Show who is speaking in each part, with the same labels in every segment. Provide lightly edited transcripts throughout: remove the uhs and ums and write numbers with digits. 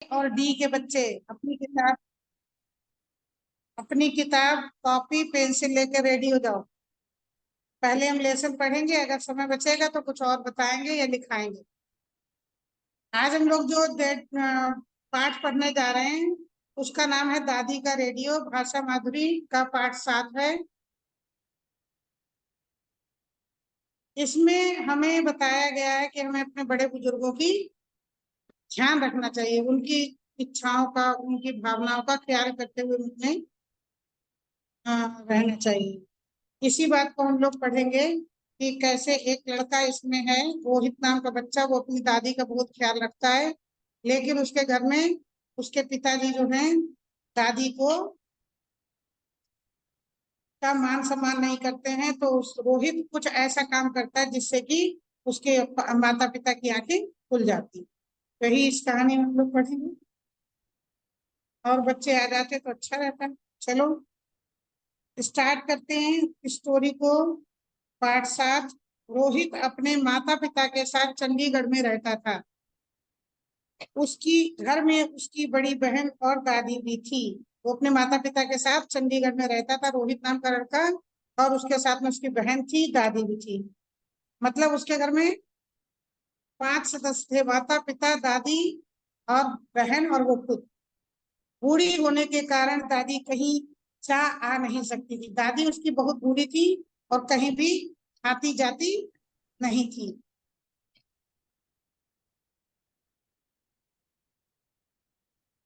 Speaker 1: और डी के बच्चे अपनी किताब कॉपी पेंसिल लेकर रेडी हो जाओ। पहले हम लेसन पढ़ेंगे, अगर समय बचेगा तो कुछ और बताएंगे या लिखाएंगे। आज हम लोग जो पाठ पढ़ने जा रहे हैं उसका नाम है दादी का रेडियो, भाषा माधुरी का पाठ 7 है। इसमें हमें बताया गया है कि हमें अपने बड़े बुजुर्गों की ध्यान रखना चाहिए, उनकी इच्छाओं का, उनकी भावनाओं का ख्याल करते हुए उनमें रहना चाहिए। इसी बात को हम लोग पढ़ेंगे कि कैसे एक लड़का इसमें है, रोहित नाम का बच्चा, वो अपनी दादी का बहुत ख्याल रखता है, लेकिन उसके घर में उसके पिताजी जो हैं दादी को का मान सम्मान नहीं करते हैं। तो उस रोहित कुछ ऐसा काम करता है जिससे कि उसके माता पिता की आंखें खुल जाती। वही इस कहानी में हम लोग पढ़ेंगे और बच्चे आ जाते तो अच्छा रहता। चलो स्टार्ट करते हैं स्टोरी को। पाठ 7। रोहित अपने माता पिता के साथ चंडीगढ़ में रहता था। उसकी घर में उसकी बड़ी बहन और दादी भी थी। वो अपने माता पिता के साथ चंडीगढ़ में रहता था, रोहित नाम का लड़का, और उसके साथ में उसकी बहन थी, दादी भी थी। मतलब उसके घर में 5 सदस्य थे, माता पिता, दादी और बहन और वो खुद। बूढ़ी होने के कारण दादी कहीं जा आ नहीं सकती थी। दादी उसकी बहुत बूढ़ी थी और कहीं भी आती जाती नहीं थी।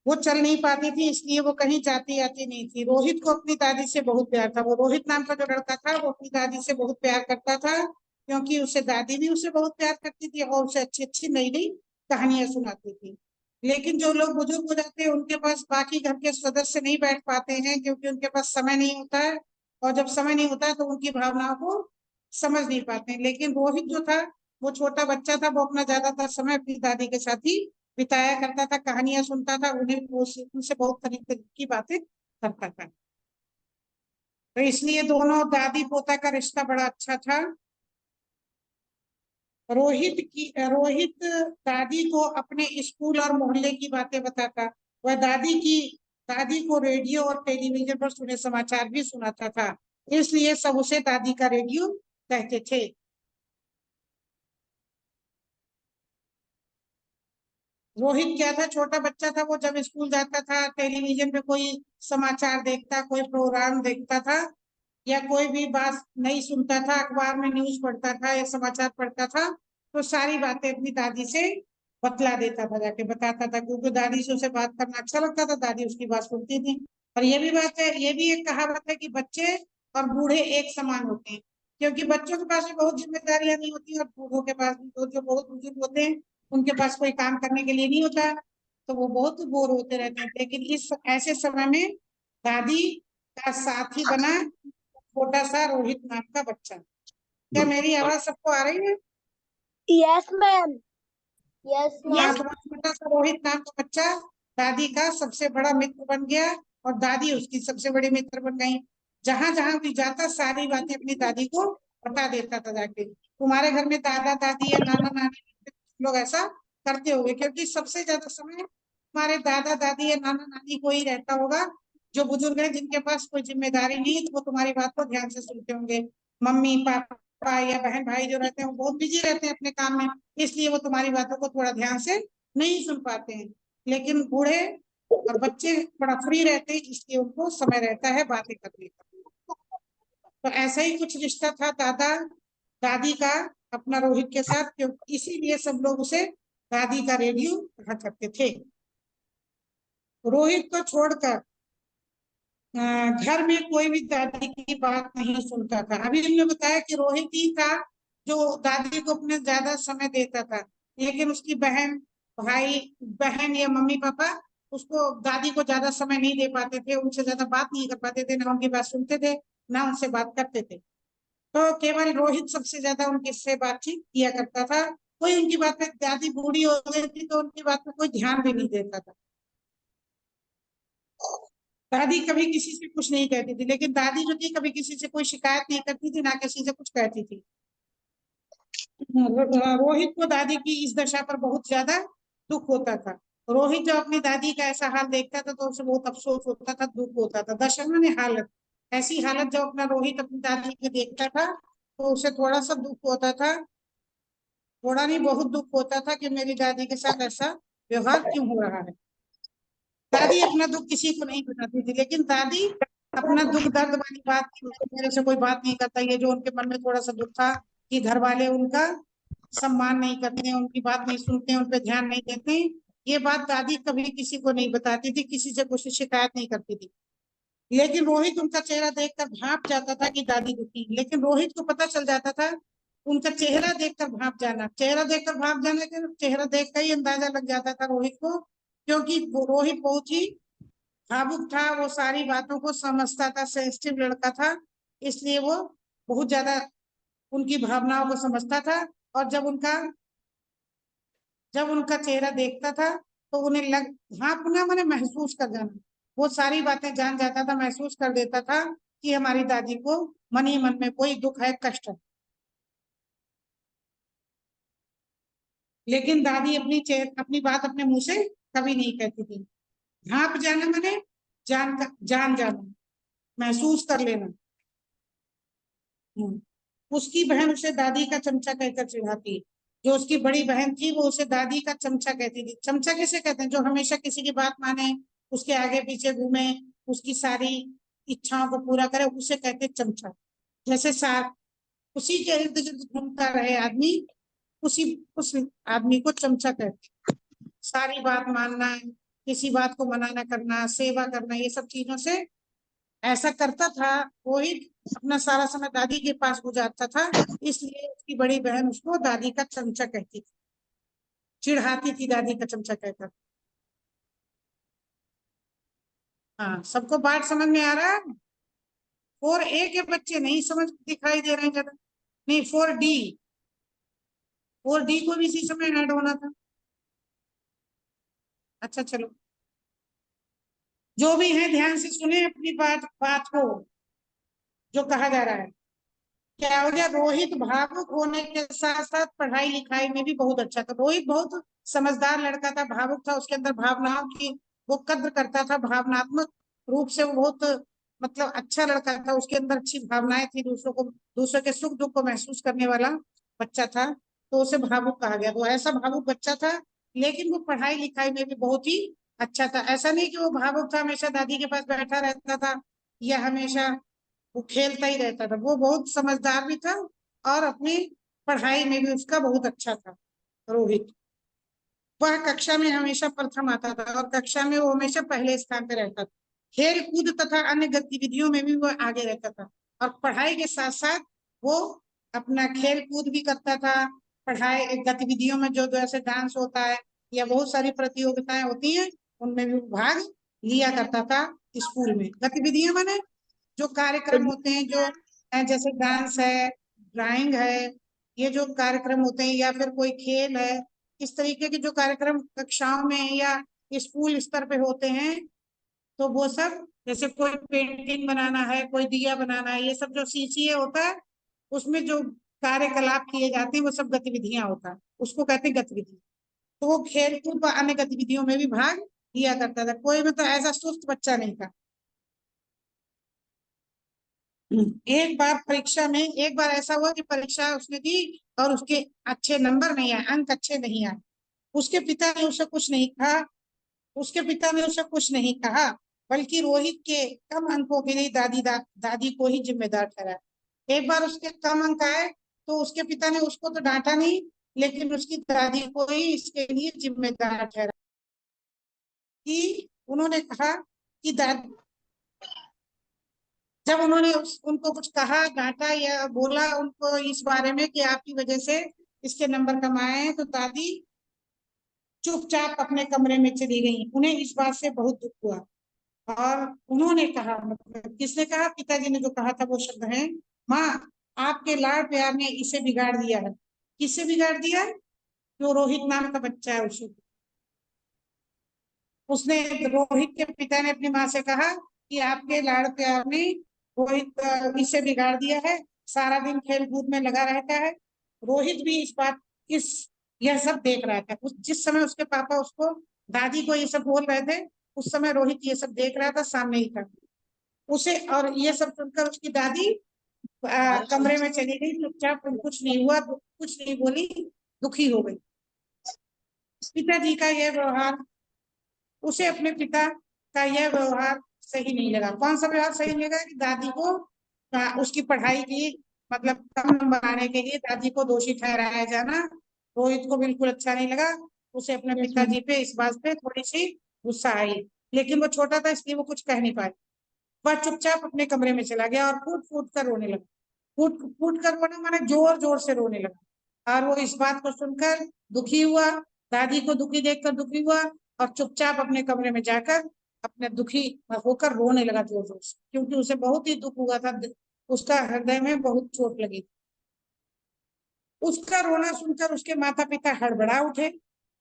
Speaker 1: वो चल नहीं पाती थी, इसलिए वो कहीं जाती आती नहीं थी। रोहित को अपनी दादी से बहुत प्यार था। वो रोहित नाम का जो लड़का था वो अपनी दादी से बहुत प्यार करता था, क्योंकि उसे दादी भी उसे बहुत प्यार करती थी और उसे अच्छी अच्छी नई नई कहानियां सुनाती थी। लेकिन जो लोग बुजुर्ग हो जाते हैं उनके पास बाकी घर के सदस्य नहीं बैठ पाते हैं, क्योंकि उनके पास समय नहीं होता है, और जब समय नहीं होता है तो उनकी भावनाओं को समझ नहीं पाते हैं। लेकिन रोहित जो था, वो छोटा बच्चा था, वो अपना ज्यादातर समय अपनी दादी के साथ ही बिताया करता था, कहानियां सुनता था, उन्हें उनसे बहुत तरीके की बातें करता था। तो इसलिए दोनों दादी पोता का रिश्ता बड़ा अच्छा था। रोहित दादी को अपने स्कूल और मोहल्ले की बातें बताता। वह दादी को रेडियो और टेलीविजन पर सुने समाचार भी सुनाता था, इसलिए सब उसे दादी का रेडियो कहते थे। रोहित क्या था, छोटा बच्चा था, वो जब स्कूल जाता था टेलीविजन पे कोई समाचार देखता, कोई प्रोग्राम देखता था, या कोई भी बात नहीं सुनता था, अखबार में न्यूज पढ़ता था या समाचार पढ़ता था, तो सारी बातें अपनी दादी से बतला देता था, जाके बताता था, क्योंकि दादी से उसे बात करना अच्छा लगता था, दादी उसकी बात सुनती थी। और ये भी बात है, ये भी एक कहावत है कि बच्चे और बूढ़े एक समान होते हैं, क्योंकि बच्चों के पास भी बहुत जिम्मेदारियां नहीं होती और बूढ़ों के पास भी, जो बहुत बुजुर्ग होते हैं उनके पास कोई काम करने के लिए नहीं होता, तो वो बहुत बोर होते रहते हैं। लेकिन इस ऐसे समय में दादी का साथी बना छोटा सा रोहित नाम का बच्चा। क्या मेरी आवाज सबको आ रही है?
Speaker 2: Yes ma'am. यस
Speaker 1: हाँ,
Speaker 2: मैम।
Speaker 1: तो छोटा सा रोहित नाम का बच्चा दादी का सबसे बड़ा मित्र बन गया और दादी उसकी सबसे बड़ी मित्र बन गई। जहां जहां भी जाता सारी बातें अपनी दादी को बता देता था जाके। तुम्हारे घर में दादा दादी या नाना नानी लोग ऐसा करते होंगे, क्योंकि सबसे ज्यादा समय हमारे दादा दादी या नाना नानी को ही रहता होगा। जो बुजुर्ग हैं जिनके पास कोई जिम्मेदारी नहीं है, तो वो तुम्हारी बात को ध्यान से सुनते होंगे। मम्मी पापा या बहन भाई जो रहते हैं वो बहुत बिजी रहते हैं अपने काम में, इसलिए वो तुम्हारी बातों को थोड़ा ध्यान से नहीं सुन पाते हैं। लेकिन बूढ़े और बच्चे बड़ा फ्री रहते हैं, इसलिए उनको समय रहता है बातें करने का। तो ऐसा ही कुछ रिश्ता था दादा दादी का अपना रोहित के साथ, क्योंकि इसीलिए सब लोग उसे दादी का रेडियो कहा करते थे। रोहित को छोड़कर घर में कोई भी दादी की बात नहीं सुनता था। अभी हमने बताया कि रोहित ही था जो दादी को अपने ज्यादा समय देता था, लेकिन उसकी बहन या मम्मी पापा उसको दादी को ज्यादा समय नहीं दे पाते थे, उनसे ज्यादा बात नहीं कर पाते थे, ना उनकी बात सुनते थे, ना उनसे बात करते थे। तो केवल रोहित सबसे ज्यादा उनकी से बातचीत किया करता था। कोई उनकी बात पे, दादी बूढ़ी हो गई थी तो उनकी बात पे कोई ध्यान भी नहीं देता था। दादी कभी किसी से कुछ नहीं कहती थी, लेकिन दादी जो थी कभी किसी से कोई शिकायत नहीं करती थी, ना किसी से कुछ कहती थी। रोहित को दादी की इस दशा पर बहुत ज्यादा दुख होता था। रोहित जब अपनी दादी का ऐसा हाल देखता था तो उसे बहुत अफसोस होता था, दुख होता था। दशा माने हालत, ऐसी हालत जब अपना रोहित अपनी दादी की देखता था तो उसे थोड़ा सा दुख होता था, थोड़ा नहीं बहुत दुख होता था कि मेरी दादी के साथ ऐसा व्यवहार क्यों हो रहा है। दादी अपना दुख किसी को नहीं बताती थी, लेकिन दादी अपना दुख दर्द वाली बात मेरे से कोई बात नहीं करता, ये जो उनके मन में थोड़ा सा दुख था कि घर वाले उनका सम्मान नहीं करते हैं, उनकी बात नहीं सुनते हैं, उन पर ध्यान नहीं देते हैं, ये बात दादी कभी किसी को नहीं बताती थी, किसी से कुछ शिकायत नहीं करती थी। लेकिन रोहित उनका चेहरा देखकर भाप जाता था कि दादी दुखी, लेकिन रोहित को पता चल जाता था, उनका चेहरा देखकर भाप जाना, चेहरा देखकर भाप जाने के चेहरा देख कर ही अंदाजा लग जाता था रोहित को, क्योंकि रोहित बहुत ही भावुक था, वो सारी बातों को समझता था, सेंसिटिव लड़का था, इसलिए वो बहुत ज्यादा उनकी भावनाओं को समझता था। और जब उनका चेहरा देखता था तो उन्हें भापना मैंने महसूस कर जाना, वो सारी बातें जान जाता था, महसूस कर देता था कि हमारी दादी को मन ही मन में कोई दुख है, कष्ट है। लेकिन दादी अपनी बात अपने मुंह से कभी नहीं कहती थी। भाप जाना मैंने जान जाना, महसूस कर लेना। उसकी बहन उसे दादी का चमचा कहकर चिढ़ाती, जो उसकी बड़ी बहन थी वो उसे दादी का चमचा कहती थी। चमचा किसे कहते हैं? जो हमेशा किसी की बात माने, उसके आगे पीछे घूमे, उसकी सारी इच्छाओं को पूरा करे, उसे कहते हैं चमचा। जैसे सार उसी के इर्द गिर्द घूमता रहे आदमी, उसी उस आदमी को चमचा कहते हैं। सारी बात मानना, किसी बात को मना न करना, सेवा करना, ये सब चीजों से ऐसा करता था रोहित, अपना सारा समय दादी के पास गुजारता था, इसलिए उसकी बड़ी बहन उसको दादी का चमचा कहती थी, चिढ़ाती थी दादी का चमचा कहकर। हाँ, सबको बात समझ में आ रहा है? 4A के बच्चे नहीं समझ दिखाई दे रहे हैं ज्यादा, नहीं 4D, 4D को भी इसी समय ऐड होना था। अच्छा चलो, जो भी है ध्यान से सुने अपनी बात बात को, जो कहा जा रहा है। क्या हो गया? रोहित भावुक होने के साथ साथ पढ़ाई लिखाई में भी बहुत अच्छा था। रोहित बहुत समझदार लड़का था, भावुक था, उसके अंदर भावनाओं की वो कद्र करता था, भावनात्मक रूप से वो बहुत मतलब अच्छा लड़का था, उसके अंदर अच्छी भावनाएं थी, दूसरों के सुख दुख को महसूस करने वाला बच्चा था, तो उसे भावुक कहा गया। तो ऐसा भावुक बच्चा था, लेकिन वो पढ़ाई लिखाई में भी बहुत ही अच्छा था। ऐसा नहीं कि वो भावुक था, हमेशा दादी के पास बैठा रहता था या हमेशा वो खेलता ही रहता था, वो बहुत समझदार भी था और अपनी पढ़ाई में भी उसका बहुत अच्छा था। रोहित वह कक्षा में हमेशा प्रथम आता था और कक्षा में वो हमेशा पहले स्थान पे रहता था। खेल कूद तथा अन्य गतिविधियों में भी वो आगे रहता था, और पढ़ाई के साथ साथ वो अपना खेल कूद भी करता था। पढ़ाई गतिविधियों में जो जैसे डांस होता है या बहुत सारी प्रतियोगिताएं होती हैं, उनमें भी वो भाग लिया करता था। स्कूल में गतिविधियां माने जो कार्यक्रम होते हैं, जो जैसे डांस है, ड्राइंग है, ये जो कार्यक्रम होते हैं, या फिर कोई खेल है, इस तरीके के जो कार्यक्रम कक्षाओं में या स्कूल स्तर पे होते हैं, तो वो सब जैसे कोई पेंटिंग बनाना है, कोई दिया बनाना है, ये सब जो CCA होता है, उसमें जो कार्यकलाप किए जाते हैं वो सब गतिविधियां होता है, उसको कहते हैं गतिविधि। तो वो खेल कूद व अन्य गतिविधियों में भी भाग लिया करता था, कोई मतलब ऐसा सुस्त बच्चा नहीं था। एक बार परीक्षा में एक बार ऐसा हुआ कि परीक्षा उसने दी और उसके अच्छे नंबर नहीं आए, अंक अच्छे नहीं आए। उसके पिता ने उसे कुछ नहीं कहा, उसके पिता ने उसे कुछ नहीं कहा, बल्कि रोहित के कम अंकों के लिए दादी को ही जिम्मेदार ठहराया। एक बार उसके कम अंक आए तो उसके पिता ने उसको तो डांटा नहीं, लेकिन उसकी दादी को ही इसके लिए जिम्मेदार ठहराया। कि उन्होंने कहा कि दादी, जब उन्होंने उनको कुछ कहा, डांटा या बोला उनको इस बारे में कि आपकी वजह से इसके नंबर कम आए हैं, तो दादी चुपचाप अपने कमरे में चली गई। उन्हें इस बात से बहुत दुख हुआ और उन्होंने कहा, मतलब किसने कहा? पिताजी ने जो कहा था वो शब्द है, माँ आपके लाड प्यार ने इसे बिगाड़ दिया है। किससे बिगाड़ दिया? जो रोहित नाम का बच्चा है उसे। उसने रोहित के पिता ने अपनी माँ से कहा कि आपके लाड़ प्यार ने रोहित इसे बिगाड़ दिया है, सारा दिन खेल कूद में लगा रहता है। रोहित भी इस बात इस यह सब देख रहा था। जिस समय उसके पापा उसको दादी को ये सब बोल रहे थे। उस समय रोहित ये सब देख रहा था, सामने ही था उसे, और ये सब सुनकर उसकी दादी कमरे में चली गई चुपचाप, कुछ नहीं हुआ, कुछ नहीं बोली, दुखी हो गई। पिताजी का यह व्यवहार, उसे अपने पिता का यह व्यवहार सही नहीं लगा। कौन सा व्यवहार सही नहीं लगा? कि दादी को उसकी पढ़ाई की मतलब कम नंबर आने के लिए दादी को दोषी ठहराया जाना रोहित को बिल्कुल अच्छा नहीं लगा। उसे अपने पिताजी पे इस बात पे थोड़ी सी गुस्सा आई, लेकिन वो छोटा था इसलिए वो कुछ कह नहीं पाया। वह चुपचाप अपने कमरे में चला गया और फूट फूट कर रोने लगा। फूट फूट कर रोना माने जोर जोर से रोने लगा, और वो इस बात को सुनकर दुखी हुआ, दादी को दुखी देखकर दुखी हुआ, और चुपचाप अपने कमरे में जाकर अपने दुखी होकर रोने लगा जोर जोर से, क्योंकि उसे बहुत ही दुख हुआ था, उसका हृदय में बहुत चोट लगी। उसका रोना सुनकर उसके माता पिता हड़बड़ा उठे।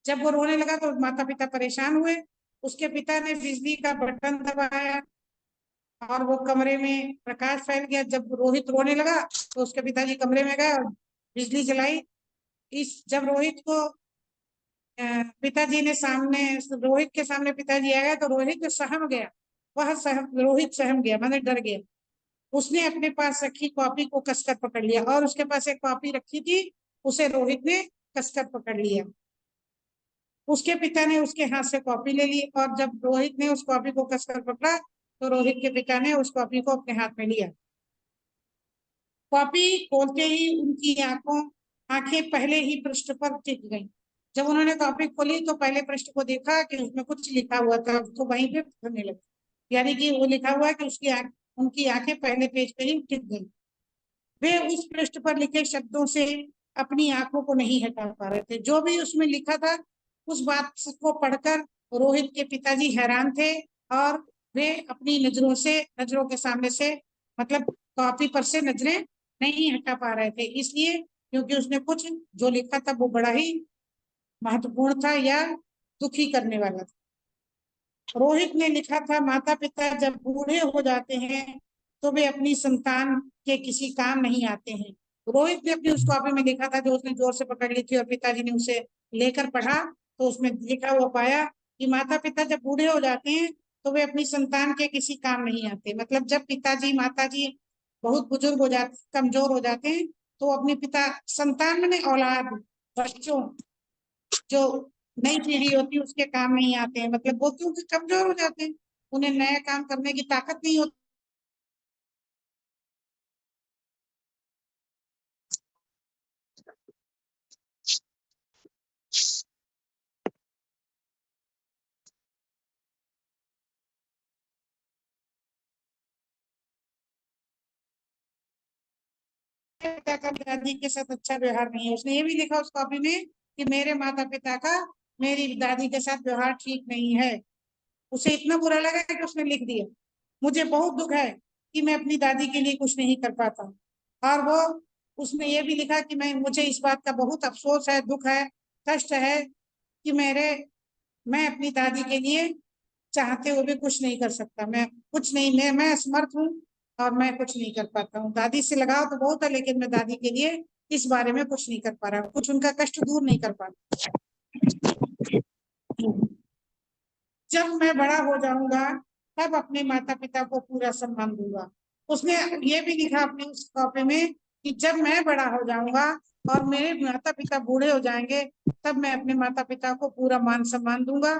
Speaker 1: जब वो रोने लगा तो माता पिता परेशान हुए। उसके पिता ने बिजली का बटन दबाया और वो कमरे में प्रकाश फैल गया। जब रोहित रोने लगा तो उसके पिताजी कमरे में गए और बिजली जलाई। इस जब रोहित को पिताजी ने सामने, रोहित के सामने पिताजी आ गए तो रोहित सहम गया। रोहित सहम गया माने डर गया। उसने अपने पास रखी कॉपी को कसकर पकड़ लिया, और उसके पास एक कॉपी रखी थी, उसे रोहित ने कसकर पकड़ लिया। उसके पिता ने उसके हाथ से कॉपी ले ली, और जब रोहित ने उस कॉपी को कसकर पकड़ा तो रोहित के पिता ने उस कॉपी को अपने हाथ में लिया। कॉपी खोलते ही उनकी आंखें पहले ही पृष्ठ पर टिक गईं। जब उन्होंने कॉपी खोली तो पहले पृष्ठ को देखा कि उसमें कुछ लिखा हुआ था, तो वहीं पे पढ़ने लगे। यानी कि वो लिखा हुआ है कि उनकी आंखें पहले पेज पे ही टिक गई। वे उस पृष्ठ पर लिखे शब्दों से अपनी आंखों को नहीं हटा पा रहे थे। जो भी उसमें लिखा था उस बात को पढ़कर रोहित के पिताजी हैरान थे, और वे अपनी नजरों के सामने से मतलब कॉपी पर से नजरें नहीं हटा पा रहे थे, इसलिए क्योंकि उसने कुछ जो लिखा था वो बड़ा ही महत्वपूर्ण था या दुखी करने वाला था। रोहित ने लिखा था, माता पिता जब बूढ़े हो जाते हैं तो वे अपनी संतान के किसी काम नहीं आते हैं। रोहित ने अपनी उस कॉपी में लिखा था जो उसने जोर से पकड़ ली थी, और पिताजी ने उसे लेकर पढ़ा तो उसमें लिखा हुआ पाया कि माता पिता जब बूढ़े हो जाते हैं तो वे अपनी संतान के किसी काम नहीं आते। मतलब जब पिताजी माताजी बहुत बुजुर्ग हो जाते, कमजोर हो जाते हैं, तो अपने पिता संतान में औलाद बच्चों जो नई पीढ़ी होती है उसके काम नहीं आते हैं। मतलब वो क्योंकि कमजोर हो जाते हैं, उन्हें नया काम करने की ताकत नहीं होती। पिता का दादी के साथ अच्छा व्यवहार नहीं है। उसने ये भी लिखा उस कॉपी में कि मेरे माता पिता का मेरी दादी के साथ व्यवहार ठीक नहीं है। उसे इतना बुरा लगा कि उसने लिख दिया, मुझे बहुत दुख है कि मैं अपनी दादी के लिए कुछ नहीं कर पाता। और वो उसने ये भी लिखा कि मुझे इस बात का बहुत अफसोस है, दुख है, कष्ट है कि मैं अपनी दादी के लिए चाहते हुए भी कुछ नहीं कर सकता। मैं कुछ नहीं, मैं असमर्थ हूँ और मैं कुछ नहीं कर पाता हूँ। दादी से लगाव तो बहुत है, लेकिन मैं दादी के लिए इस बारे में कुछ नहीं कर पा रहा, कुछ उनका कष्ट दूर नहीं कर पा रहा। जब मैं बड़ा हो जाऊंगा तब अपने माता पिता को पूरा सम्मान दूंगा। उसने ये भी लिखा अपनी उस कॉपी में कि जब मैं बड़ा हो जाऊंगा और मेरे माता पिता बूढ़े हो जाएंगे तब मैं अपने माता पिता को पूरा मान सम्मान दूंगा,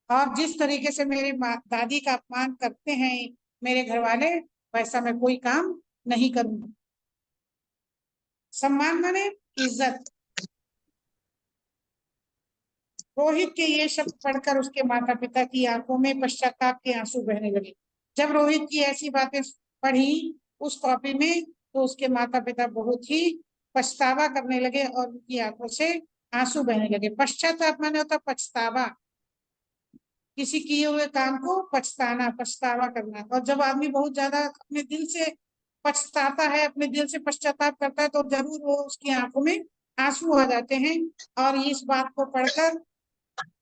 Speaker 1: और जिस तरीके से मेरी दादी का अपमान करते हैं मेरे घर वाले, वैसा मैं कोई काम नहीं करूंगा। सम्मान माने इज्जत। रोहित के ये शब्द पढ़कर उसके माता पिता की आंखों में पश्चाताप के आंसू बहने लगे। जब रोहित की ऐसी बातें पढ़ी उस कॉपी में तो उसके माता पिता बहुत ही पछतावा करने लगे और उनकी आंखों से आंसू बहने लगे। पश्चाताप माने होता पछतावा, किसी किए हुए काम को पछताना, पछतावा करना। और जब आदमी बहुत ज्यादा अपने दिल से पछताता है, अपने दिल से पश्चाताप करता है, तो जरूर वो उसकी आंखों में आंसू आ जाते हैं। और इस बात को पढ़कर,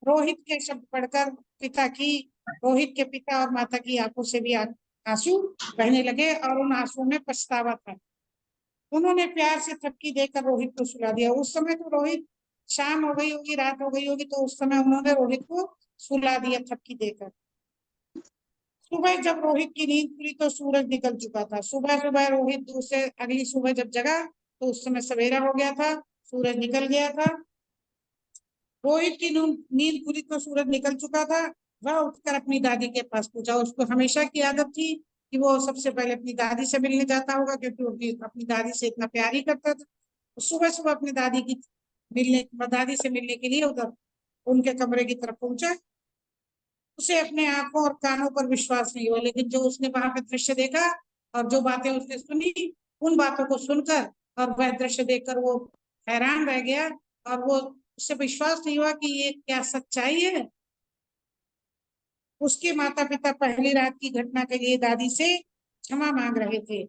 Speaker 1: रोहित के शब्द पढ़कर रोहित के पिता और माता की आंखों से भी आंसू बहने लगे, और उन आंसुओं में पछतावा था। उन्होंने प्यार से थपकी देकर रोहित को सुला दिया। उस समय तो रोहित शाम हो गई होगी, रात हो गई होगी, तो उस समय उन्होंने रोहित को सुला दिया थपकी देकर। सुबह जब रोहित की नींद खुली तो सूरज निकल चुका था। सुबह सुबह रोहित दूसरे अगली सुबह जब जगा तो उस समय सवेरा हो गया था, सूरज निकल गया था। रोहित की नींद खुली तो सूरज निकल चुका था। वह उठकर अपनी दादी के पास पूछा। उसको हमेशा की आदत थी कि वो सबसे पहले अपनी दादी से मिलने जाता होगा, क्योंकि वो अपनी दादी से इतना प्यार ही करता था। तो सुबह सुबह अपनी दादी से मिलने के लिए उधर उनके कमरे की तरफ पहुंचा। उसे अपने आंखों और कानों पर विश्वास नहीं हुआ, लेकिन जो उसने वहां पे दृश्य देखा और जो बातें उसने सुनी, उन बातों को सुनकर और वह दृश्य देखकर वो हैरान रह गया, और वो उसे विश्वास नहीं हुआ कि ये क्या सच्चाई है। उसके माता पिता पहली रात की घटना के लिए दादी से क्षमा मांग रहे थे,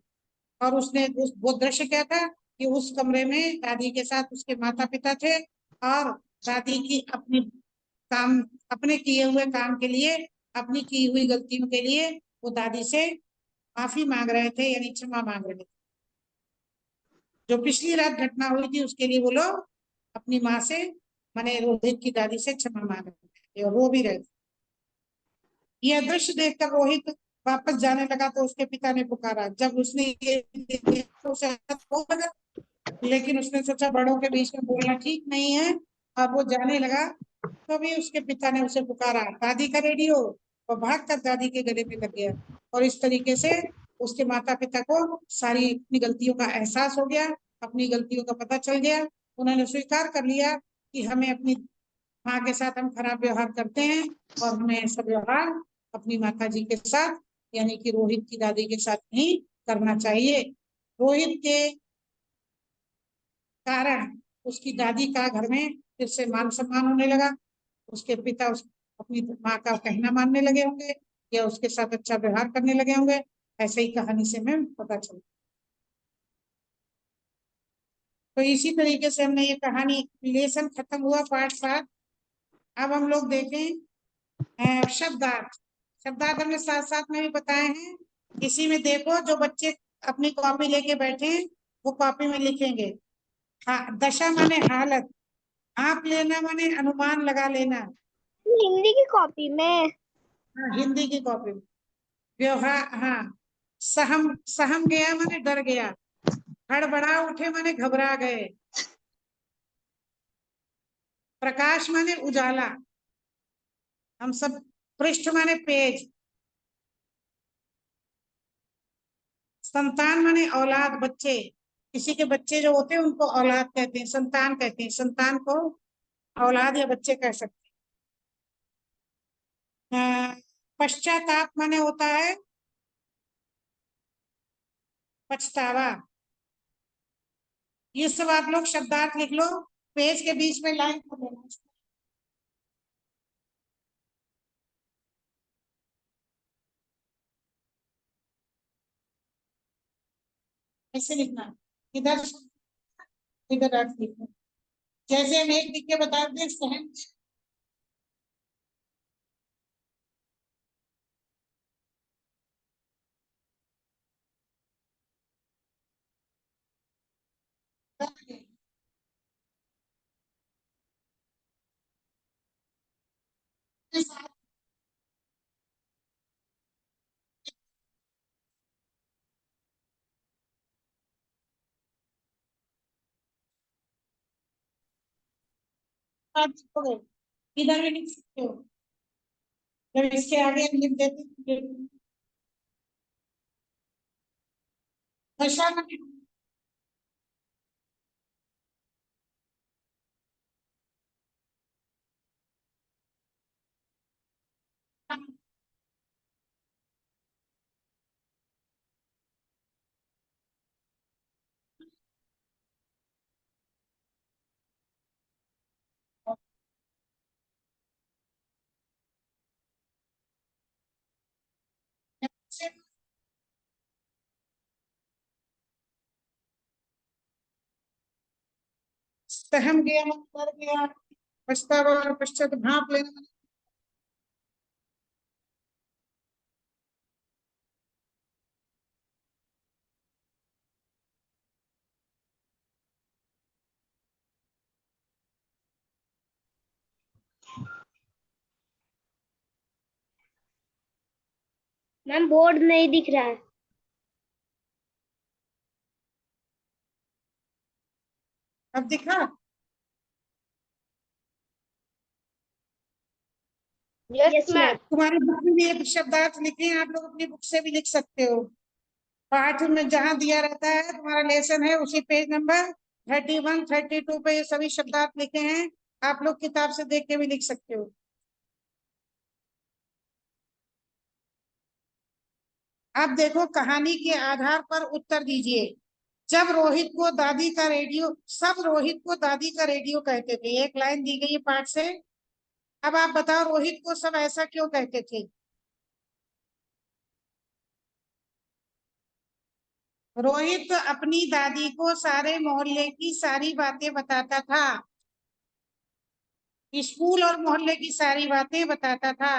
Speaker 1: और वो दृश्य क्या था कि उस कमरे में दादी के साथ उसके माता पिता थे, और दादी की काम अपने किए हुए काम के लिए, अपनी की हुई गलतियों के लिए वो दादी से माफी मांग रहे थे, यानी क्षमा मांग रहे थे। जो पिछली रात घटना हुई थी उसके लिए वो लोग अपनी माँ से, माने रोहित की दादी से क्षमा मांग रहे थे और रो भी रहे थे। यह दृश्य देखकर रोहित वापस जाने लगा तो उसके पिता ने पुकारा। जब उसने ये देखा तो उसे अच्छा लगा, लेकिन उसने सोचा बड़ों के बीच में बोलना ठीक नहीं है, और वो जाने लगा। तभी उसके पिता ने उसे पुकारा, दादी का रेडियो। और भागकर दादी के गले में लग गया, और इस तरीके से उसके माता पिता को सारी अपनी गलतियों का एहसास हो गया, अपनी गलतियों का पता चल गया। उन्होंने स्वीकार कर लिया कि हमें अपनी माँ के साथ हम खराब व्यवहार करते हैं, और हमें ऐसा व्यवहार अपनी माता जी के साथ, यानी कि रोहित की दादी के साथ नहीं करना चाहिए। रोहित के कारण उसकी दादी का घर में फिर से मान सम्मान होने लगा। उसके पिता अपनी माँ का कहना मानने लगे होंगे, या उसके साथ अच्छा व्यवहार करने लगे होंगे। ऐसे ही कहानी से हमें पता चलता। तो इसी तरीके से हमने ये कहानी लेसन खत्म हुआ पार्ट 7। अब हम लोग देखें शब्दार्थ। शब्दार्थ हमने साथ साथ में भी बताए हैं। इसी में देखो, जो बच्चे अपनी कॉपी लेके बैठे हैं वो कॉपी में लिखेंगे। हाँ, दशा माने हालत, आंक लेना माने अनुमान लगा लेना।
Speaker 2: हिंदी की कॉपी में।
Speaker 1: हाँ, हिंदी की कॉपी में। व्यवहार, हाँ। सहम सहम गया माने डर गया। हड़बड़ा उठे माने घबरा गए। प्रकाश माने उजाला, हम सब। पृष्ठ माने पेज। संतान माने औलाद, बच्चे। किसी के बच्चे जो होते हैं उनको औलाद कहते हैं, संतान कहते हैं। संतान को औलाद या बच्चे कह सकते हैं। पश्चाताप माने होता है पछतावा। ये सब आप लोग शब्दार्थ लिख लो, पेज के बीच में लाइन कर देना। ऐसे लिखना, इधर इधर अर्थ लिखना। जैसे हम एक लिख के बताते हैं सहन। इधर भी लिख सकते हो, जब इसके आगे हम लिख देते हैं दशा का। सहम गया, डर गया। पछतावा और पश्चात भाप लेना।
Speaker 2: मैम बोर्ड नहीं दिख रहा है।
Speaker 1: अब दिखा?
Speaker 2: Yes ma'am.
Speaker 1: तुम्हारी बुक में भी एक शब्दार्थ लिखे हैं, आप लोग अपनी बुक से भी लिख सकते हो। पाठ में जहाँ दिया रहता है तुम्हारा लेसन है, उसी पेज नंबर 31 32 पे ये सभी शब्दार्थ लिखे हैं। आप लोग किताब से देख के भी लिख सकते हो। आप देखो, कहानी के आधार पर उत्तर दीजिए। जब रोहित को दादी का रेडियो, सब रोहित को दादी का रेडियो कहते थे, एक लाइन दी गई है पाठ से। अब आप बताओ रोहित को सब ऐसा क्यों कहते थे? रोहित अपनी दादी को सारे मोहल्ले की सारी बातें बताता था, स्कूल और मोहल्ले की सारी बातें बताता था।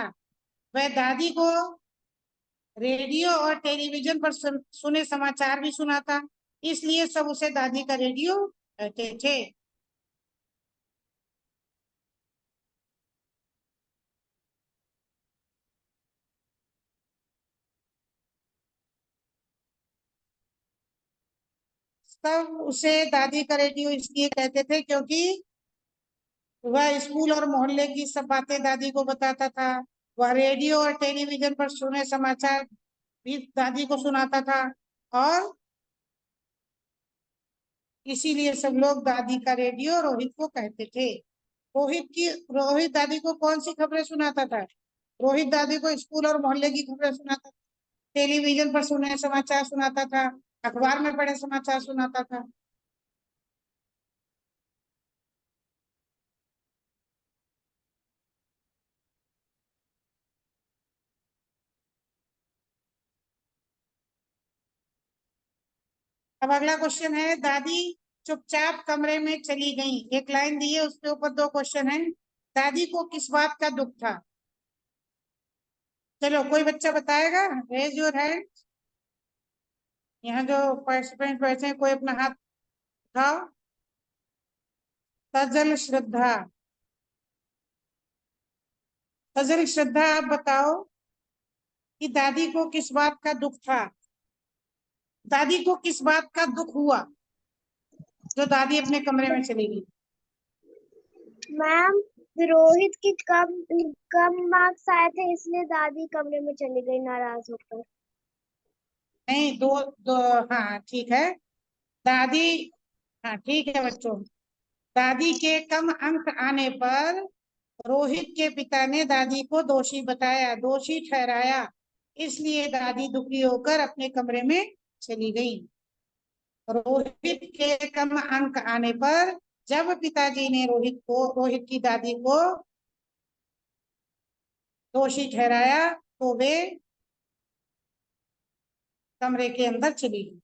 Speaker 1: वह दादी को रेडियो और टेलीविजन पर सुने समाचार भी सुनाता, इसलिए सब उसे दादी का रेडियो कहते थे। सब उसे दादी का रेडियो इसलिए कहते थे क्योंकि वह स्कूल और मोहल्ले की सब बातें दादी को बताता था। वह रेडियो और टेलीविजन पर सुने समाचार भी दादी को सुनाता था, और इसीलिए सब लोग दादी का रेडियो रोहित को कहते थे। रोहित दादी को कौन सी खबरें सुनाता था? रोहित दादी को स्कूल और मोहल्ले की खबरें सुनाता था, टेलीविजन पर सुने समाचार सुनाता था, अखबार में पढ़े समाचार सुनाता था। अब अगला क्वेश्चन है, दादी चुपचाप कमरे में चली गई। एक लाइन दी है, उसके ऊपर दो क्वेश्चन है। दादी को किस बात का दुख था? चलो कोई बच्चा बताएगा? Raise your hand. यहाँ जो पार्टिसिपेंट बैठे हैं, कोई अपना हाथ उठाओ। सजल श्रद्धा, सजल श्रद्धा, आप बताओ कि दादी को किस बात का दुख था? दादी को किस बात का दुख हुआ जो दादी अपने कमरे में चली गई?
Speaker 2: मैम रोहित की कम कम मार्क्स आए थे, इसलिए दादी कमरे में चली गई नाराज होकर।
Speaker 1: नहीं, दो दो, हाँ ठीक है। दादी, हाँ ठीक है बच्चों। दादी के कम अंक आने पर रोहित के पिता ने दादी को दोषी बताया, दोषी ठहराया, इसलिए दादी दुखी होकर अपने कमरे में चली गई। रोहित के कम अंक आने पर जब पिताजी ने रोहित की दादी को दोषी ठहराया, तो वे कमरे के अंदर चली गई।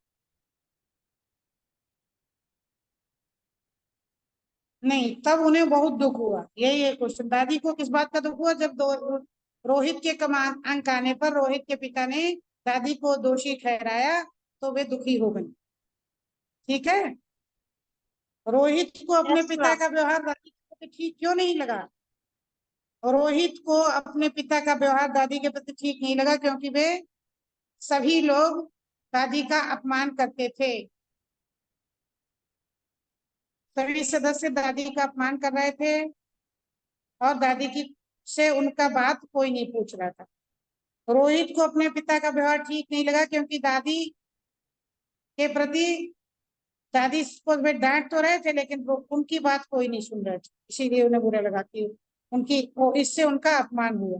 Speaker 1: नहीं, तब उन्हें बहुत दुख हुआ। यही है क्वेश्चन, दादी को किस बात का दुख हुआ? जब रोहित के कम अंक आने पर रोहित के पिता ने दादी को दोषी ठहराया, तो वे दुखी हो गई। ठीक है। रोहित को अपने
Speaker 2: यस
Speaker 1: पिता
Speaker 2: मैम।
Speaker 1: का व्यवहार दादी के प्रति ठीक क्यों नहीं लगा? रोहित को अपने पिता का व्यवहार दादी के प्रति ठीक नहीं लगा क्योंकि वे सभी लोग दादी का अपमान करते थे। सभी सदस्य दादी का अपमान कर रहे थे, और दादी की से उनका बात कोई नहीं पूछ रहा था। रोहित को अपने पिता का व्यवहार ठीक नहीं लगा क्योंकि दादी के प्रति, दादी को वे डांट तो रहे थे लेकिन वो उनकी बात कोई नहीं सुन रहे थे, इसीलिए उन्हें बुरा लगा कि इससे उनका अपमान हुआ।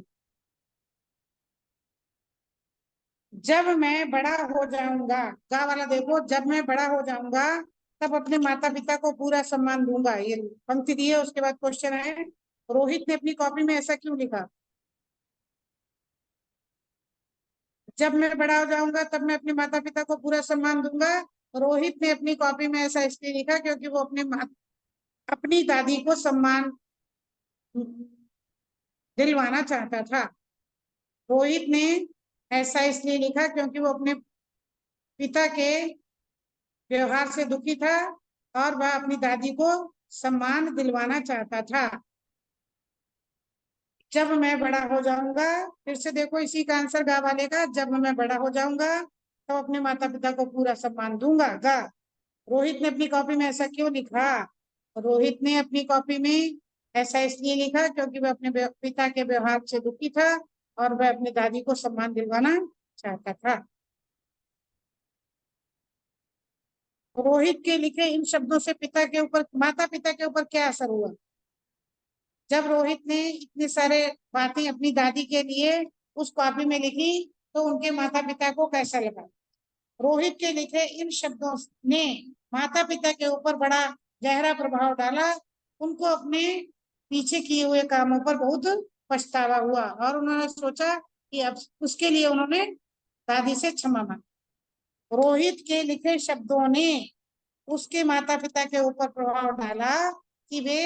Speaker 1: जब मैं बड़ा हो जाऊंगा, गा वाला देखो, जब मैं बड़ा हो जाऊंगा तब अपने माता पिता को पूरा सम्मान दूंगा। ये पंक्ति दी है, उसके बाद क्वेश्चन है, रोहित ने अपनी कॉपी में ऐसा क्यों लिखा? जब मैं बड़ा हो जाऊंगा तब मैं अपने माता पिता को पूरा सम्मान दूंगा। रोहित ने अपनी कॉपी में ऐसा इसलिए लिखा क्योंकि वो अपनी दादी को सम्मान दिलवाना चाहता था। रोहित ने ऐसा इसलिए लिखा क्योंकि वो अपने पिता के व्यवहार से दुखी था, और वह अपनी दादी को सम्मान दिलवाना चाहता था। जब मैं बड़ा हो जाऊंगा, फिर से देखो इसी का आंसर गा वाले का, जब मैं बड़ा हो जाऊंगा तो अपने माता पिता को पूरा सम्मान दूंगा। गा। रोहित ने अपनी कॉपी में ऐसा क्यों लिखा? रोहित ने अपनी कॉपी में ऐसा इसलिए लिखा क्योंकि वह अपने पिता के व्यवहार से दुखी था और वह अपनी दादी को सम्मान दिलवाना चाहता था। रोहित के लिखे इन शब्दों से पिता के ऊपर, माता पिता के ऊपर क्या असर हुआ? जब रोहित ने इतने सारे बातें अपनी दादी के लिए उस कॉपी में लिखी तो उनके माता पिता को कैसा लगा? रोहित के लिखे इन शब्दों ने माता पिता के ऊपर बड़ा गहरा प्रभाव डाला। उनको अपने पीछे किए हुए कामों पर बहुत पछतावा हुआ और उन्होंने सोचा कि अब उसके लिए उन्होंने दादी से क्षमा मांगी। रोहित के लिखे शब्दों ने उसके माता पिता के ऊपर प्रभाव डाला कि वे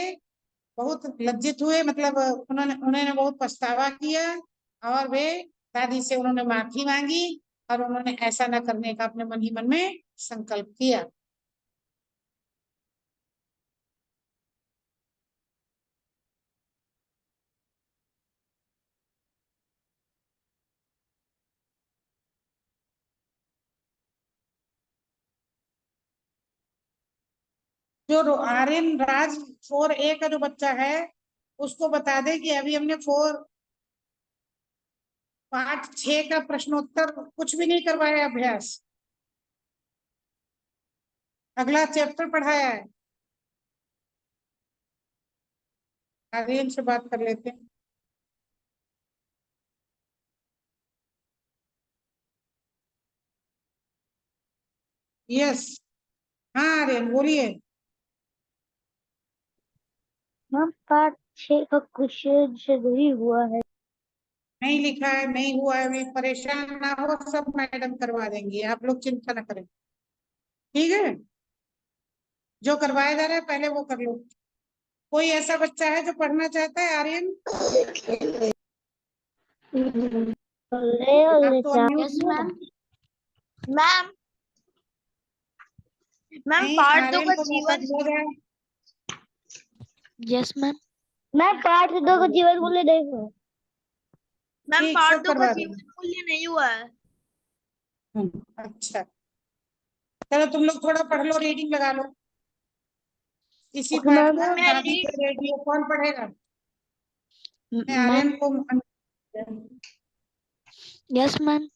Speaker 1: बहुत लज्जित हुए, मतलब उन्होंने बहुत पछतावा किया और वे दादी से उन्होंने माफी मांगी और उन्होंने ऐसा न करने का अपने मन ही मन में संकल्प किया। जो आर्यन राज 4A का जो बच्चा है उसको बता दे कि अभी हमने पार्ट 6 का प्रश्नोत्तर कुछ भी नहीं करवाया अभ्यास, अगला चैप्टर पढ़ाया है। आर्यन से बात कर लेते हैं। यस, हाँ आर्यन बोलिए।
Speaker 2: मैम पार्ट 6 का क्वेश्चन जरूरी हुआ है।
Speaker 1: नहीं लिखा है, नहीं हुआ है, मैं परेशान ना हो, सब मैडम करवा देंगी, आप लोग चिंता ना करें, ठीक है? जो करवाया जा रहा है पहले वो कर लो। कोई ऐसा बच्चा है जो पढ़ना चाहता है? आर्यन आप तो अनम्यूट
Speaker 2: यस
Speaker 1: हो।
Speaker 2: मैम। मैम मैम
Speaker 1: नहीं,
Speaker 2: पार्ट 2
Speaker 1: आर्यन
Speaker 2: का
Speaker 1: को मौका
Speaker 2: जीवन।
Speaker 1: दिया जाए।
Speaker 3: Yes ma'am.
Speaker 2: मैम पार्ट 2 का जीवन मूल्य नहीं हुआ। मैम
Speaker 1: ठीक,
Speaker 2: पार्ट
Speaker 1: सब
Speaker 2: 2 का
Speaker 1: करवा
Speaker 2: जीवन
Speaker 1: देंगे।
Speaker 2: मूल्य नहीं हुआ है।
Speaker 1: अच्छा, चलो तुम लोग थोड़ा पढ़ लो, रीडिंग लगा लो इसी
Speaker 2: ओके
Speaker 1: पाठ
Speaker 2: मैम।
Speaker 1: को।
Speaker 2: मैं
Speaker 1: दादी
Speaker 2: रीड।
Speaker 1: के रेडियो कौन पढ़ेगा? मैं
Speaker 3: मैम।
Speaker 1: आर्यन को
Speaker 3: यस मैम।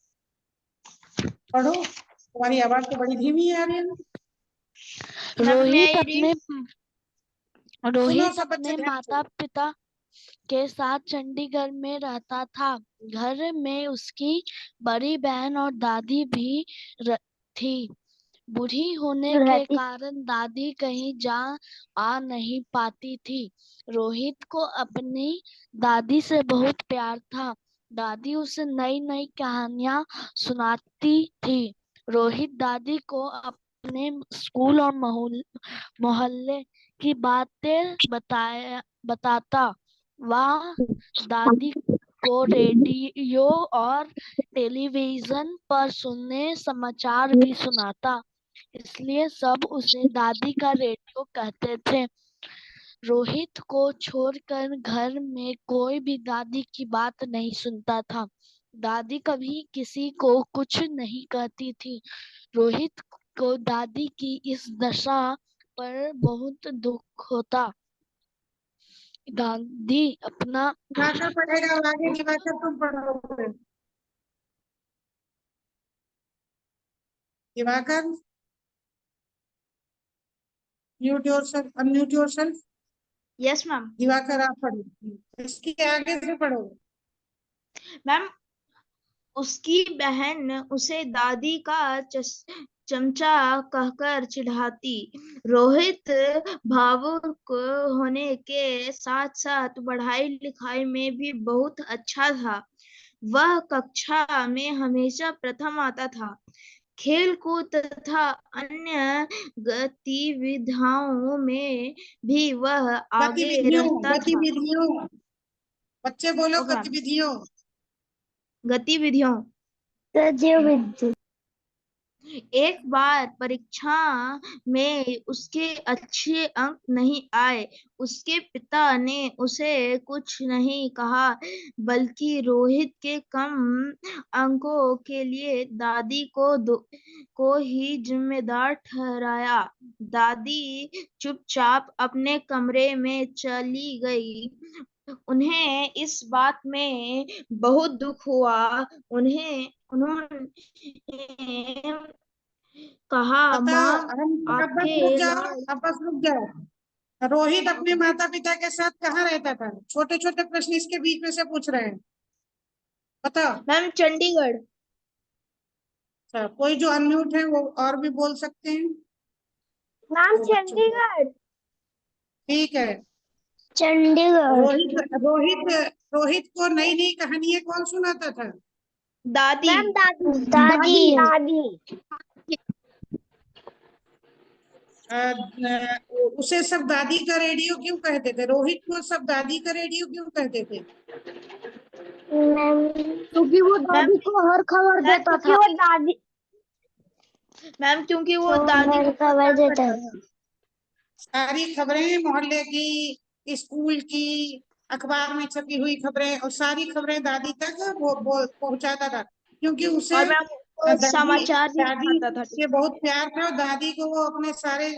Speaker 1: पढ़ो, तुम्हारी आवाज तो बड़ी धीमी है आर्यन।
Speaker 2: मैम मैं
Speaker 3: रोहित
Speaker 2: रीड।
Speaker 1: सुनो सब बच्चे
Speaker 3: अपने
Speaker 1: ध्यान से।
Speaker 3: माता पिता के साथ चंडीगढ़ में रहता था। घर में उसकी बड़ी बहन और दादी भी थी। बूढ़ी होने के
Speaker 2: रहती।
Speaker 3: कारण दादी कहीं जा आ नहीं पाती थी। रोहित को अपनी दादी से बहुत प्यार था। दादी उसे नई नई कहानियां सुनाती थी। रोहित दादी को अपने स्कूल और मोहल्ले की बातें बताता। वह दादी को रेडियो और टेलीविजन पर सुने समाचार भी सुनाता, इसलिए सब उसे दादी का रेडियो कहते थे। रोहित को छोड़कर घर में कोई भी दादी की बात नहीं सुनता था। दादी कभी किसी को कुछ नहीं कहती थी। रोहित को दादी की इस दशा पर बहुत दुख होता। दादी अपना
Speaker 1: दिवाकर पढ़ेगा और आगे, दिवाकर तुम पढ़ोगे। Diwakar mute yourself, unmute yourself.
Speaker 2: Yes ma'am.
Speaker 1: Diwakar आप पढ़ो, इसके आगे से पढ़ो।
Speaker 2: मैम उसकी बहन उसे दादी का चमचा कहकर चिढ़ाती। रोहित भावुक होने के साथ साथ पढ़ाई लिखाई में भी बहुत अच्छा था। वह कक्षा में हमेशा प्रथम आता था। खेल कूद तथा अन्य गतिविधियों में भी वह आगे
Speaker 1: गतिविधियों,
Speaker 2: रहता था।
Speaker 1: गतिविधियों, बच्चे बोलो
Speaker 2: ओके मैम।
Speaker 1: गतिविधियों।
Speaker 2: गतिविधियों।
Speaker 4: एक बार परीक्षा में उसके अच्छे अंक नहीं आए। उसके पिता ने उसे कुछ नहीं कहा, बल्कि रोहित के कम अंकों के लिए दादी को ही जिम्मेदार ठहराया। दादी चुपचाप अपने कमरे में चली गई। उन्हें इस बात में बहुत दुख हुआ। उन्होंने कहा,
Speaker 1: बताओ,
Speaker 4: माँ,
Speaker 1: हम अब बस रुक
Speaker 4: आपके
Speaker 1: जाओ,
Speaker 4: लाल।
Speaker 1: अब बस रुक जाओ। रोहित अपने माता पिता के साथ कहाँ रहता था? छोटे छोटे प्रश्न इसके बीच में से पूछ रहे हैं, बताओ।
Speaker 4: मैम, चंडीगढ़।
Speaker 1: अच्छा, कोई जो अनम्यूट है वो और भी बोल सकते हैं।
Speaker 2: मैम
Speaker 1: वो बच्चों को
Speaker 2: चंडीगढ़।
Speaker 1: ठीक है।
Speaker 2: चंडीगढ़।
Speaker 1: रोहित रोहित रोहित को नई नई कहानियां कौन सुनाता था?
Speaker 4: दादी।
Speaker 2: मैम दादी दादी दादी।
Speaker 1: उसे सब दादी का रेडियो क्यों कहते थे? रोहित को सब दादी का रेडियो क्यों कहते थे?
Speaker 2: मैम
Speaker 3: क्योंकि वो
Speaker 4: मैम
Speaker 3: दादी को हर खबर
Speaker 4: मैम
Speaker 3: देता
Speaker 2: क्योंकि
Speaker 3: था।
Speaker 2: वो दादी
Speaker 4: मैम क्योंकि वो
Speaker 2: को
Speaker 4: दादी
Speaker 2: हर
Speaker 4: को बहुत
Speaker 2: खबर
Speaker 4: प्यार
Speaker 2: देता
Speaker 4: करता
Speaker 2: है।
Speaker 4: था।
Speaker 1: सारी खबरें, मोहल्ले की, स्कूल की, अखबार में छपी हुई खबरें, और सारी खबरें दादी तक वो पहुंचाता था, क्योंकि उसे
Speaker 4: और मैम उसको
Speaker 1: दादी
Speaker 4: समाचार भी
Speaker 1: दादी
Speaker 4: सुनाता था।
Speaker 1: से बहुत प्यार था। और दादी को वो अपने सारे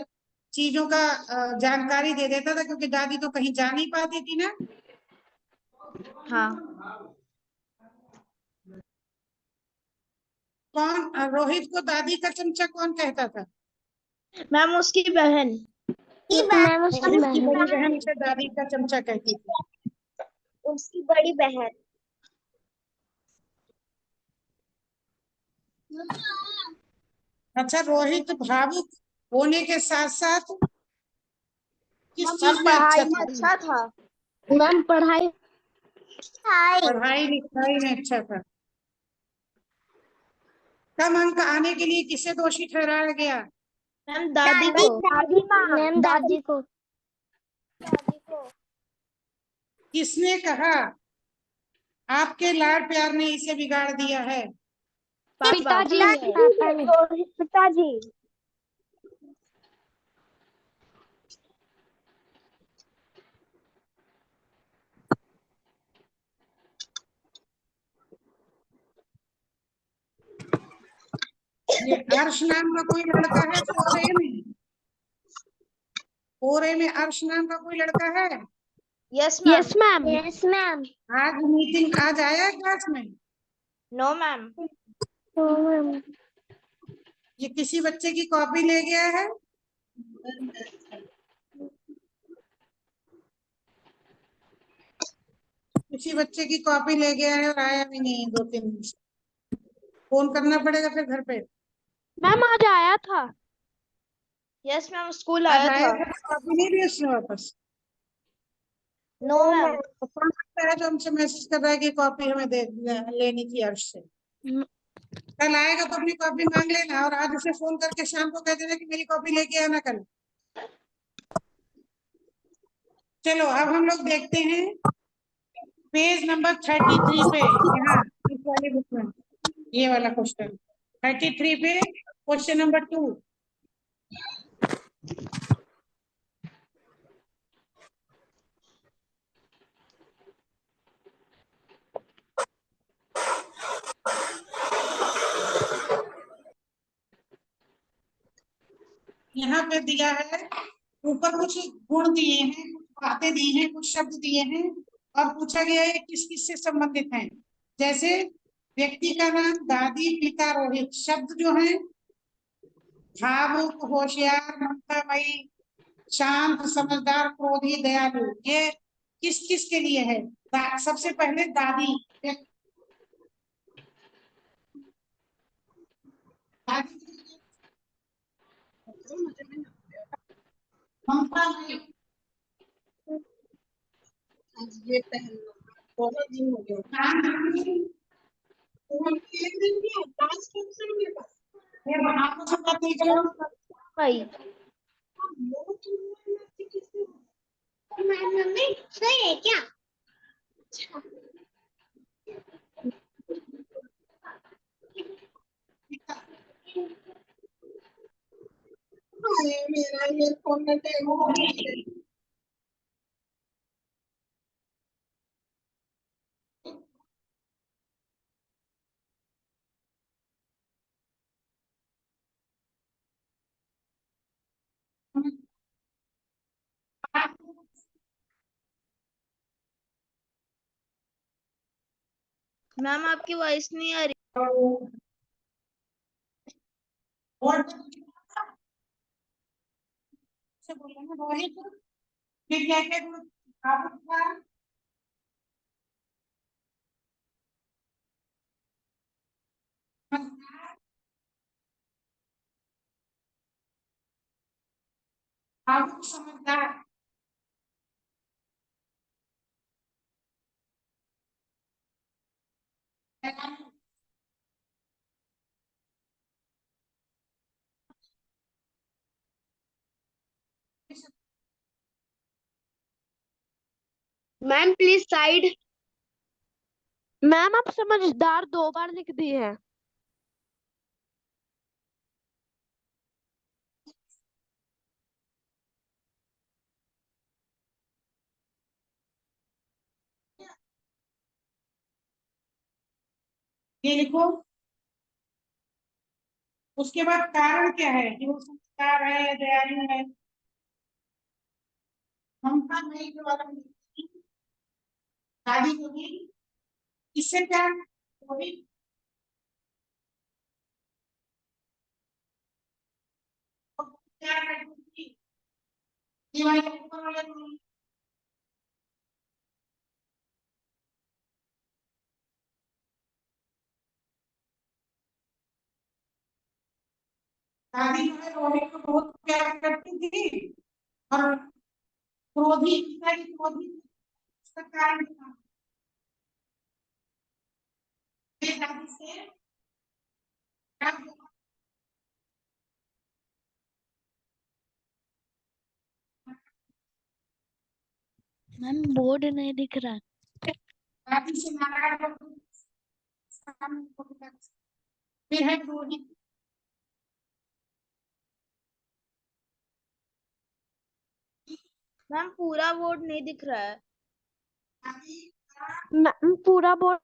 Speaker 1: चीजों का जानकारी दे देता था, क्योंकि दादी तो कहीं जा नहीं पाती थी ना।
Speaker 4: हाँ
Speaker 1: कौन रोहित को दादी का चमचा कौन कहता था?
Speaker 4: मैम, उसकी बहन।
Speaker 2: मैम उसकी
Speaker 1: रोहित की बड़ी
Speaker 2: बहन।
Speaker 1: बहन उसे दादी का चमचा कहती थी।
Speaker 2: उसकी बड़ी बहन।
Speaker 1: अच्छा, रोहित भावुक होने के साथ साथ किस
Speaker 4: मैम,
Speaker 1: चीज में अच्छा
Speaker 4: पढ़ाई में
Speaker 1: था?
Speaker 4: अच्छा था।
Speaker 3: मैम पढ़ाई।
Speaker 1: पढ़ाई लिखाई में अच्छा था। कम अंक आने के लिए किसे दोषी ठहराया गया?
Speaker 4: मैम, दादी को।
Speaker 2: मैम दादी को।
Speaker 1: किसने कहा आपके लाड़ प्यार ने इसे बिगाड़ दिया है?
Speaker 4: पापा।
Speaker 3: पिताजी ने।
Speaker 2: पापा ने। पिताजी।
Speaker 1: ये अर्श नाम का कोई लड़का है फोर ए में? फोर ए में अर्श नाम का कोई लड़का है?
Speaker 4: Yes ma'am.
Speaker 3: Yes ma'am.
Speaker 2: Yes ma'am.
Speaker 1: आज मीटिंग आज आया क्लास में?
Speaker 4: No ma'am.
Speaker 1: ये किसी बच्चे की कॉपी ले गया है? किसी बच्चे की कॉपी ले गया है और आया भी नहीं 2-3 दिन से। फोन करना पड़ेगा फिर घर पे।
Speaker 3: मैम आज आया था।
Speaker 4: यस मैम, स्कूल
Speaker 1: आज
Speaker 4: आया
Speaker 1: आया
Speaker 4: था।
Speaker 1: था तो कॉपी नहीं दी उसने वापस?
Speaker 4: No ma'am.
Speaker 1: तो कौन सकता है जो हमसे मैसेज कर रहा है कि कॉपी हमें लेनी थी अर्श से? कल आएगा तो अपनी कॉपी मांग लेना, और आज उसे फोन करके शाम को कह देना कि मेरी कॉपी लेके आना कल। चलो, अब हम लोग देखते हैं पेज नंबर 33 पे। यहाँ इस वाली बुक में ये वाला क्वेश्चन 33 पे, क्वेश्चन नंबर 2। यहाँ पे दिया है, ऊपर कुछ गुण दिए हैं, कुछ बातें दी हैं, कुछ शब्द दिए हैं, और पूछा गया है किस किस से संबंधित हैं। जैसे व्यक्ति का नाम दादी, पिता रोहित। शब्द जो है भावुक, होशियार, ममतामयी, शांत, समझदार, क्रोधी, दयालु, ये किस किस के लिए है? सबसे पहले दादी। ममतामयी, ये पहले बहुत दिन हो गया। आपको सब बात नहीं करो।
Speaker 4: भाई।
Speaker 2: मम्मी सही है क्या?
Speaker 1: मेरा ईयरफोन का डेमो हो गया।
Speaker 4: मैम आपकी वॉइस नहीं आ रही।
Speaker 1: और से बोले ना रोहित, फिर क्या क्या आप आप समझदार।
Speaker 2: Ma'am please side.
Speaker 5: मैम आप समझदार 2 बार लिख दी है।
Speaker 1: ये लिखो। उसके बाद कारण क्या है कि वो संस्कार है या दयालु है। ममता नहीं के वाला दादी को भी इससे क्या वो भी क्या करती थी। ये वाले ऊपर वाले को दादी जो है रोहित को बहुत प्यार करती थी और क्रोधी पिता की क्रोधी उसका कारण था। ये दादी से
Speaker 3: मैम बोर्ड नहीं दिख रहा।
Speaker 1: दादी से नाराज होकर फिर है रोहित।
Speaker 4: मैम पूरा बोर्ड नहीं दिख रहा है।
Speaker 5: मैम पूरा बोर्ड